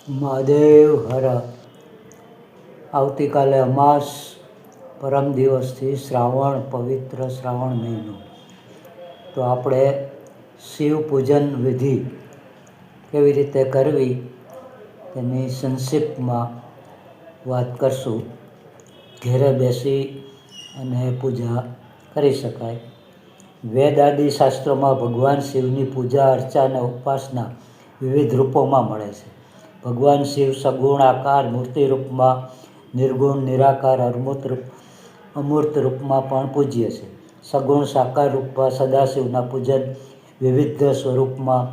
મહાદેવ હર. આવતીકાલે અમાસ, પરમ દિવસથી શ્રાવણ, પવિત્ર શ્રાવણ મહિનો. તો આપણે શિવ પૂજન વિધિ કેવી રીતે કરવી તેની સંક્ષિપ્તમાં વાત કરશું. ઘેરે બેસી અને પૂજા કરી શકાય. વેદ આદિ શાસ્ત્રોમાં ભગવાન શિવની પૂજા અર્ચા અને ઉપાસના વિવિધ રૂપોમાં મળે છે. ભગવાન શિવ સગુણ આકાર મૂર્તિ રૂપમાં, નિર્ગુણ નિરાકાર અમૂર્ત રૂપમાં પણ પૂજ્ય છે. સગુણ સાકાર રૂપમાં સદાશિવના પૂજન વિવિધ સ્વરૂપમાં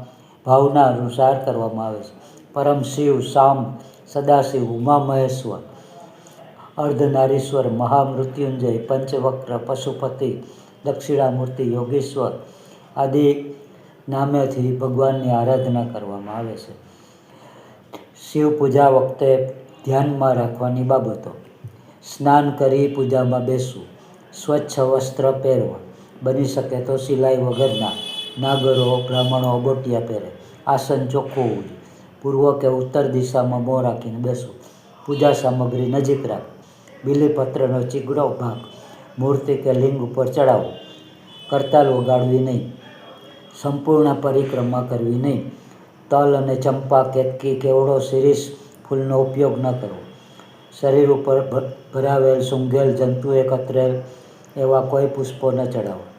ભાવના અનુસાર કરવામાં આવે છે. પરમ શિવ, શાંબ, સદાશિવ, ઉમા મહેશ્વર, અર્ધનારીશ્વર, મહામૃત્યુંજય, પંચવક્ર, પશુપતિ, દક્ષિણામૂર્તિ, યોગેશ્વર આદિ નામેથી ભગવાનની આરાધના કરવામાં આવે છે. શિવ પૂજા વખતે ધ્યાનમાં રાખવાની બાબતો: સ્નાન કરી પૂજામાં બેસવું, સ્વચ્છ વસ્ત્ર પહેરવા, બની શકે તો સિલાઈ વગરના. નાગરો, બ્રાહ્મણો અબોટિયા પહેરે. આસન ચોખ્ખું હોવું જોઈએ. પૂર્વ કે ઉત્તર દિશામાં મોં રાખીને બેસવું. પૂજા સામગ્રી નજીક રાખવી. બીલીપત્રનો ચીગડો ભાગ મૂર્તિ કે લિંગ ઉપર ચડાવવો. કરતાલ વગાડવી નહીં. સંપૂર્ણ પરિક્રમા કરવી નહીં. તલ અને ચંપા, કેતકી, કેવડો, શિરીષ ફૂલનો ઉપયોગ ન કરવો. શરીર ઉપર ભરાવેલ, સૂંઘેલ, જંતુએ કતરેલ એવા કોઈ પુષ્પો ન ચડાવવા.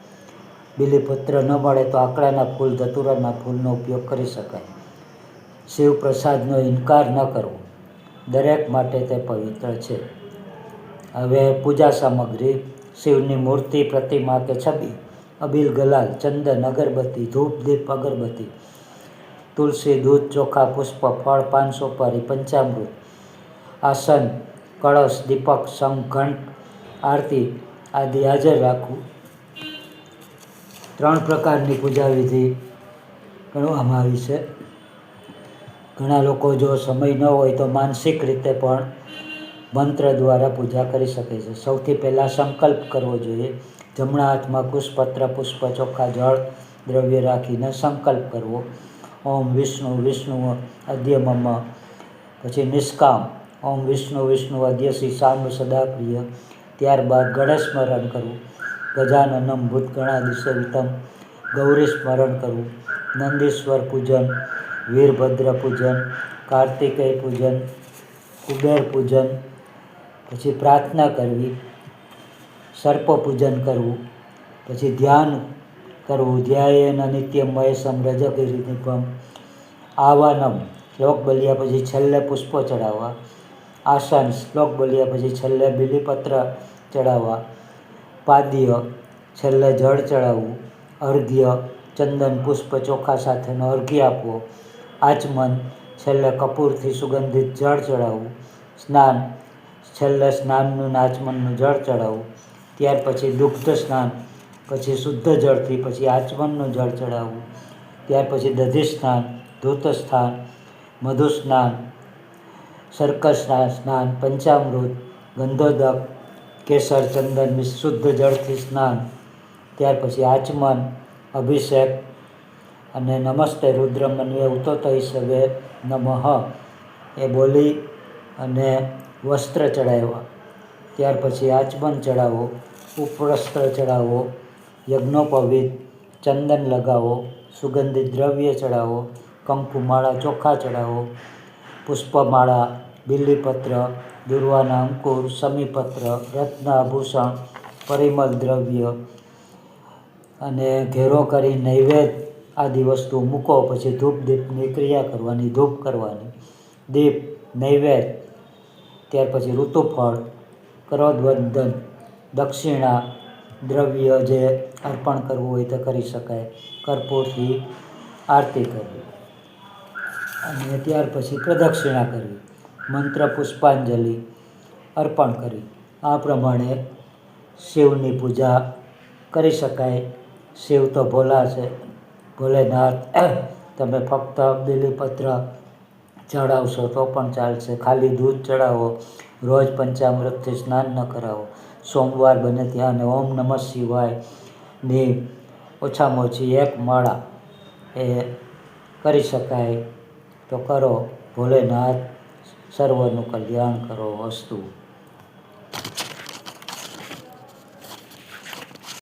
બીલીપત્ર ન મળે તો આકડાના ફૂલ, ધતુરાના ફૂલનો ઉપયોગ કરી શકાય. શિવ પ્રસાદનો ઇનકાર ન કરવો. દરેક માટે તે પવિત્ર છે. હવે પૂજા સામગ્રી: શિવની મૂર્તિ, પ્રતિમા કે છબી, અબીલ, ગલાલ, ચંદન, અગરબત્તી, ધૂપ, દીપ, અગરબત્તી, તુલસી, દૂધ, ચોખા, પુષ્પ, ફળ, પાન, સોપારી, પંચામૃત, આસન, કળશ, દીપક, શંખ, ઘંટ, આરતી આદિ હાજર રાખવું. 3 પ્રકારની પૂજા વિધિ ગણવામાં આવી છે. ઘણા લોકો જો સમય ન હોય તો માનસિક રીતે પણ મંત્ર દ્વારા પૂજા કરી શકે છે. સૌથી પહેલાં સંકલ્પ કરવો જોઈએ. જમણા હાથમાં કુશપત્ર, પુષ્પ, ચોખા, જળ, દ્રવ્ય રાખીને સંકલ્પ કરવો. ઓમ વિષ્ણુ વિષ્ણુ અદ્ય મમ. પછી નિષ્કામ, ઓમ વિષ્ણુ વિષ્ણુ અદ્યસી સાંબ સદા પ્રિય. ત્યારબાદ ગણેશ સ્મરણ કરવું. ગજાનનમ ભૂતગણાદિસેવિતમ. ગૌરી સ્મરણ કરવું. નંદીશ્વર પૂજન, વીરભદ્ર પૂજન, કાર્તિકેય પૂજન, કુબેર પૂજન, પછી પ્રાર્થના કરવી, સર્પ પૂજન કરવું, પછી ધ્યાન કરવું. ધ્યાયેન નિત્યમ મહેશમ રજગિરિનિભમ. આવાનમ, શ્લોક બોલ્યા પછી છેલ્લે પુષ્પો ચડાવવા. આસન, શ્લોક બોલ્યા પછી છેલ્લે બીલીપત્ર ચડાવવા. પાદ્ય, છેલ્લે જળ ચડાવવું. અર્ઘ્ય, ચંદન, પુષ્પ, ચોખા સાથેનો અર્ઘ્ય આપવો. આચમન, છેલ્લે કપૂરથી સુગંધિત જળ ચડાવવું. સ્નાન, છેલ્લે સ્નાનનું આચમનનું જળ ચડાવવું. ત્યાર પછી દુગ્ધ સ્નાન, પછી શુદ્ધ જળથી પછી આચમનનું જળ ચડાવવું. ત્યાર પછી દધી સ્નાન, ધૂત સ્નાન, મધુ સ્નાન, શર્કર સ્નાન, પંચામૃત, ગંધોદક, કેસર, ચંદન, શુદ્ધ જળથી સ્નાન. ત્યાર પછી આચમન, અભિષેક અને નમસ્તે રુદ્રમન્વે ઉતોતૈષવે નમઃ એ બોલી અને વસ્ત્ર ચડાવ્યા. ત્યાર પછી આચમન ચડાવો, ઉપવસ્ત્ર ચડાવો, યજ્ઞોપવિત, ચંદન લગાવો, સુગંધિત દ્રવ્ય ચડાવો, કંકુમાળા, ચોખા ચડાવો, પુષ્પમાળા, બીલીપત્ર, દુર્વાના અંકુર, સમીપત્ર, રત્ન આભૂષણ, પરિમલ દ્રવ્ય અને ઘેરો કરી નૈવેદ્ય આદિ વસ્તુ મૂકો. પછી ધૂપ દીપની ક્રિયા કરવાની, ધૂપ કરવાની, દીપ, નૈવેદ્ય, ત્યાર પછી ઋતુફળ, કરોદવંદન, દક્ષિણા, દ્રવ્ય જે અર્પણ કરવું હોય તે કરી શકાય. કર્પૂરથી આરતી કરવી અને ત્યાર પછી પ્રદક્ષિણા કરવી. મંત્ર પુષ્પાંજલિ અર્પણ કરવી. આ પ્રમાણે શિવની પૂજા કરી શકાય. શિવ તો ભોલા છે, ભોલેનાથ. તમે ફક્ત બીલીપત્ર ચડાવશો તો પણ ચાલશે. ખાલી દૂધ ચડાવો. રોજ પંચામૃતથી સ્નાન ન કરાવો. સોમવાર બને ત્યાં ઓમ નમઃ શિવાયની ઓછામાં ઓછી 1 માળા એ કરી શકાય તો કરો. ભોલેનાથ સર્વનું કલ્યાણ કરો. અસ્તુ.